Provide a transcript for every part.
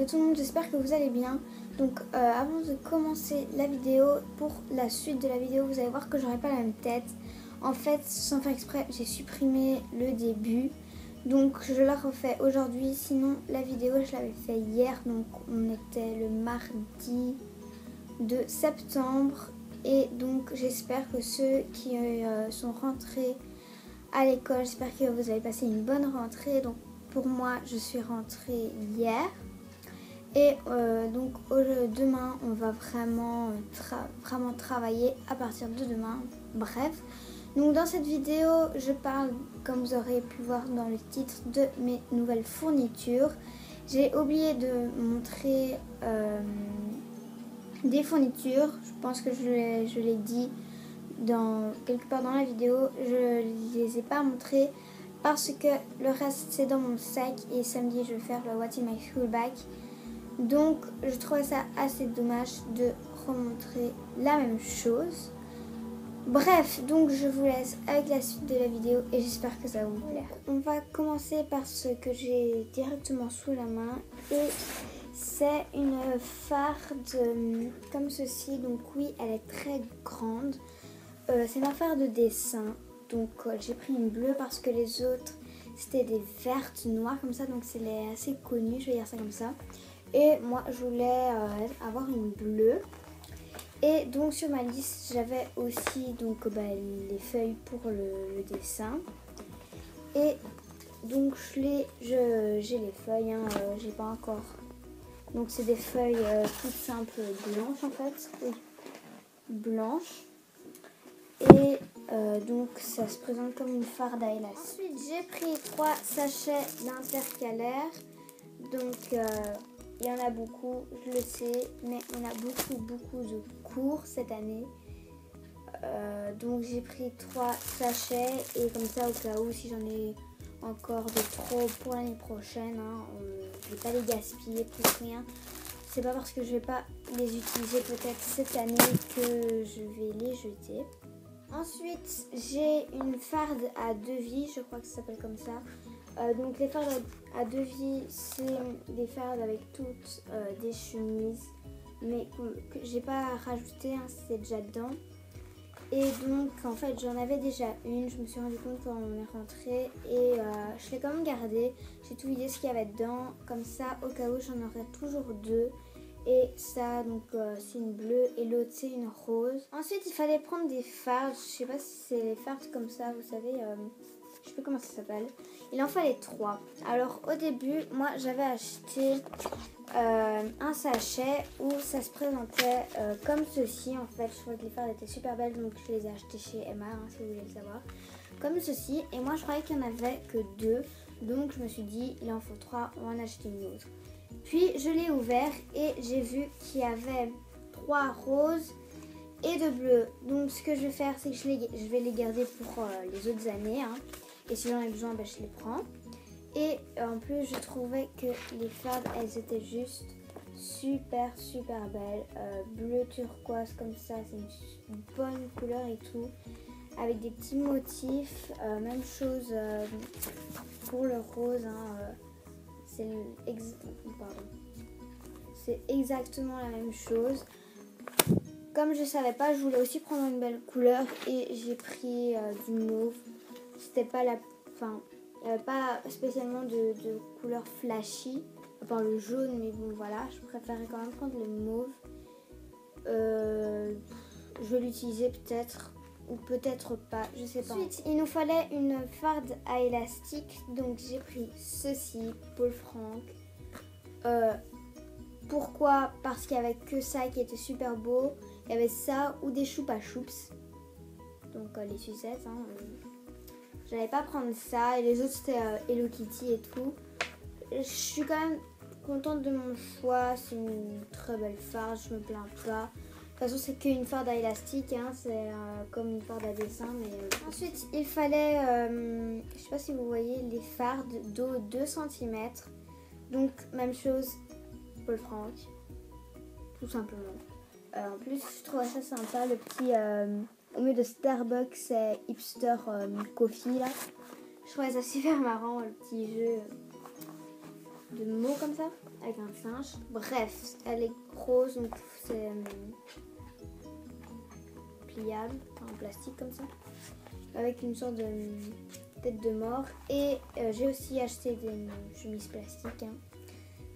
Hello tout le monde, j'espère que vous allez bien. Donc avant de commencer la vidéo, pour la suite de la vidéo, vous allez voir que j'aurai pas la même tête. En fait, sans faire exprès, j'ai supprimé le début. Donc je la refais aujourd'hui, sinon la vidéo je l'avais fait hier. Donc on était le mardi de septembre. Et donc j'espère que ceux qui sont rentrés à l'école, j'espère que vous avez passé une bonne rentrée. Donc pour moi, je suis rentrée hier. Et donc demain, on va vraiment travailler à partir de demain. Bref, donc dans cette vidéo, je parle, comme vous aurez pu voir dans le titre, de mes nouvelles fournitures. J'ai oublié de montrer des fournitures. Je pense que je l'ai dit quelque part dans la vidéo. Je ne les ai pas montrées parce que le reste c'est dans mon sac et samedi je vais faire le What's in my school bag. Donc je trouvais ça assez dommage de remontrer la même chose. Bref, donc je vous laisse avec la suite de la vidéo et j'espère que ça va vous plaire. On va commencer par ce que j'ai directement sous la main et c'est une farde comme ceci. Donc oui, elle est très grande. C'est ma farde de dessin. Donc j'ai pris une bleue parce que les autres c'était des vertes noires comme ça. Donc c'est les assez connus, je vais dire ça comme ça. Et moi je voulais avoir une bleue. Et donc sur ma liste j'avais aussi donc, les feuilles pour le dessin. Et donc j'ai les feuilles, hein, j'ai pas encore. Donc c'est des feuilles toutes simples blanches en fait. Oui, blanches. Et donc ça se présente comme une farde à élastique. Ensuite j'ai pris 3 sachets d'intercalaire. Donc il y en a beaucoup, je le sais, mais on a beaucoup de cours cette année. Donc j'ai pris 3 sachets et comme ça au cas où si j'en ai encore de trop pour l'année prochaine, hein, je ne vais pas les gaspiller pour rien. C'est pas parce que je vais pas les utiliser peut-être cette année que je vais les jeter. Ensuite j'ai une farde à devis, je crois que ça s'appelle comme ça. Donc les fardes à devis, c'est des fardes avec toutes des chemises, mais que j'ai pas rajouté, hein, c'est déjà dedans. Et donc en fait j'en avais déjà une, je me suis rendu compte quand on est rentré et je l'ai quand même gardée. J'ai tout vidé ce qu'il y avait dedans, comme ça au cas où j'en aurai toujours 2. Et ça donc c'est une bleue et l'autre c'est une rose. Ensuite il fallait prendre des fardes, je sais pas si c'est les fardes comme ça, vous savez, je sais pas comment ça s'appelle. Il en fallait 3. Alors au début moi j'avais acheté un sachet où ça se présentait comme ceci. En fait je trouvais que les fardes étaient super belles, donc je les ai achetées chez Emma, hein, si vous voulez le savoir. Comme ceci, et moi je croyais qu'il n'y en avait que 2, donc je me suis dit il en faut 3, on va en acheter une autre. Puis je l'ai ouvert et j'ai vu qu'il y avait 3 roses et 2 bleus. Donc ce que je vais faire, c'est que je vais les garder pour les autres années, hein. Et si j'en ai besoin, je les prends. Et en plus je trouvais que les fardes elles étaient juste super belles. Bleu turquoise comme ça, c'est une bonne couleur et tout. Avec des petits motifs. Même chose pour le rose, hein, c'est exactement la même chose. Comme je savais pas, je voulais aussi prendre une belle couleur et j'ai pris du mauve. C'était pas il n'y avait pas spécialement de couleur flashy, à part le jaune, mais bon voilà, je préférais quand même prendre le mauve. Je vais l'utiliser peut-être, ou peut-être pas, je sais pas. Ensuite, il nous fallait une farde à élastique, donc j'ai pris ceci, Paul Frank. Pourquoi? Parce qu'il n'y avait que ça qui était super beau. Il y avait ça ou des choupa choups, donc les sucettes, hein. J'allais pas prendre ça et les autres c'était Hello Kitty et tout. Je suis quand même contente de mon choix, c'est une très belle farde, je me plains pas. De toute façon c'est qu'une farde à élastique, hein. C'est comme une farde à dessin. Mais ensuite il fallait, je sais pas si vous voyez, les fardes d'eau 2 cm. Donc même chose, Paul Frank, tout simplement. En plus je trouve ça sympa, le petit... au milieu de Starbucks, c'est hipster coffee là. Je trouvais ça super marrant, le petit jeu. de mots comme ça, avec un singe. Bref, elle est rose, donc c'est pliable, en plastique comme ça, avec une sorte de tête de mort. Et j'ai aussi acheté des chemises plastiques. Hein.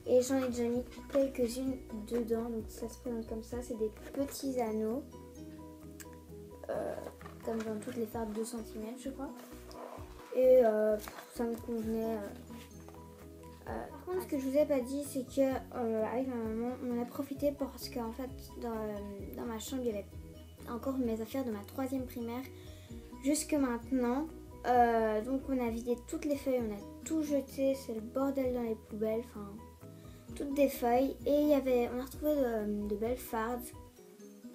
Et j'en ai déjà mis quelques-unes dedans, donc ça se présente comme ça, c'est des petits anneaux, comme dans toutes les fardes 2 cm je crois. Et ça me convenait. Par contre, ce que je vous ai pas dit, c'est que avec ma maman, on en a profité parce qu'en fait, dans ma chambre, il y avait encore mes affaires de ma 3e primaire jusque maintenant. Donc on a vidé toutes les feuilles, on a tout jeté, c'est le bordel dans les poubelles, enfin toutes des feuilles. Et on a retrouvé de belles fardes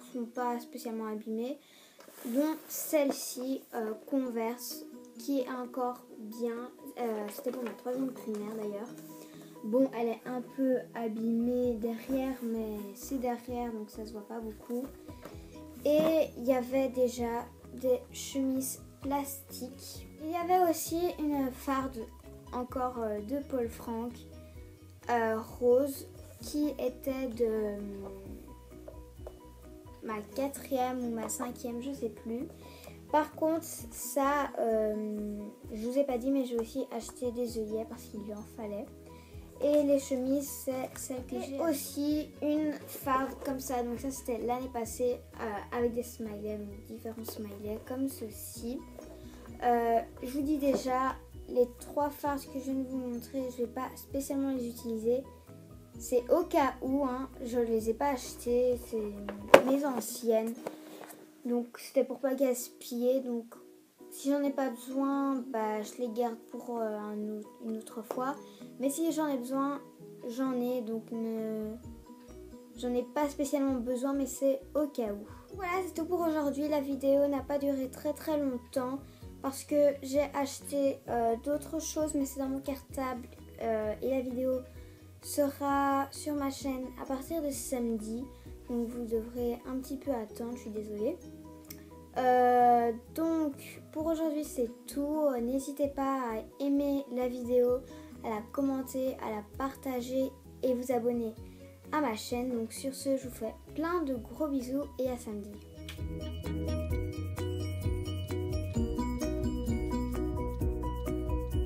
qui ne sont pas spécialement abîmées, dont celle-ci, Converse, qui est encore bien. C'était pour ma 3e primaire d'ailleurs. Bon, elle est un peu abîmée derrière, mais c'est derrière, donc ça se voit pas beaucoup. Et il y avait déjà des chemises plastiques. Il y avait aussi une farde encore de Paul Frank rose qui était de ma 4e ou ma 5e, je sais plus. Par contre, ça, je vous ai pas dit, mais j'ai aussi acheté des œillets parce qu'il lui en fallait. Et les chemises, c'est celle que j'ai aussi une farde comme ça. Donc ça, c'était l'année passée avec des smileys, donc différents smileys comme ceci. Je vous dis déjà, les 3 fardes que je viens de vous montrer, je vais pas spécialement les utiliser. C'est au cas où, hein, je les ai pas achetées, c'est mes anciennes. Donc c'était pour pas gaspiller. Donc si j'en ai pas besoin, bah, je les garde pour une autre fois. Mais si j'en ai besoin, j'en ai. Donc j'en ai pas spécialement besoin, mais c'est au cas où. Voilà, c'est tout pour aujourd'hui. La vidéo n'a pas duré très longtemps parce que j'ai acheté d'autres choses, mais c'est dans mon cartable. Et la vidéo sera sur ma chaîne à partir de samedi. Donc vous devrez un petit peu attendre, je suis désolée. Donc pour aujourd'hui c'est tout. N'hésitez pas à aimer la vidéo, à la commenter, à la partager et vous abonner à ma chaîne. Donc sur ce, je vous fais plein de gros bisous et à samedi.